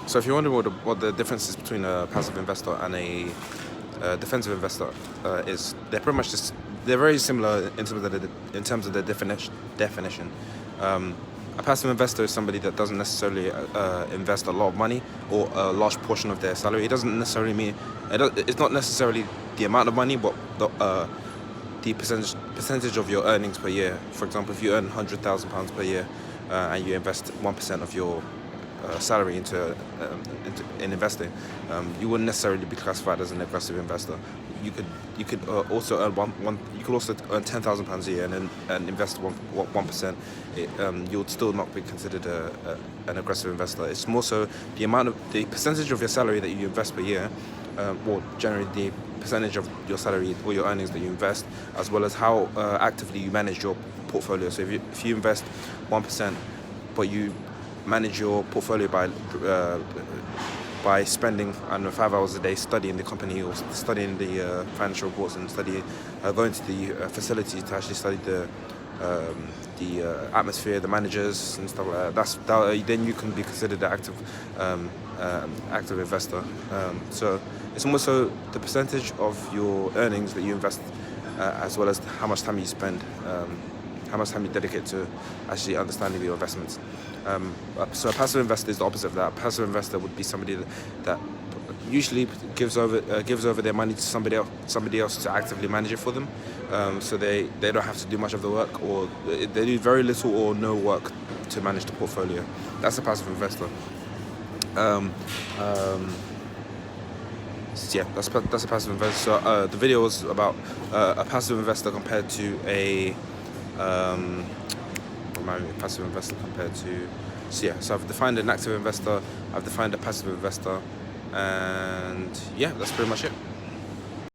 So if you're wondering what the difference is between a passive investor and a defensive investor is, they're pretty much just they're very similar in terms of the definition. A passive investor is somebody that doesn't necessarily invest a lot of money or a large portion of their salary. It doesn't necessarily mean it's not necessarily the amount of money, but the percentage of your earnings per year. For example, if you earn £100,000 per year and you invest 1% of your salary in investing, you wouldn't necessarily be classified as an aggressive investor. You could also earn you could also earn £10,000 a year and invest 1%. You would still not be considered an aggressive investor. It's more so the percentage of your salary that you invest per year, or generally the percentage of your salary or your earnings that you invest, as well as how actively you manage your portfolio. So if you invest 1%, but you manage your portfolio by spending, I don't know, 5 hours a day studying the company or studying the financial reports and going to the facility to actually study the atmosphere, the managers and stuff like that. Then you can be considered an active investor. So it's also the percentage of your earnings that you invest, as well as how much time you spend, how much time you dedicate to actually understanding your investments. So a passive investor is the opposite of that. A passive investor would be somebody that usually gives over their money to somebody else to actively manage it for them. So they don't have to do much of the work, or they do very little or no work to manage the portfolio. That's a passive investor. Yeah, that's a passive investor. So the video was about a passive investor compared to a passive investor compared to. So I've defined an active investor, I've defined a passive investor, and yeah, that's pretty much it.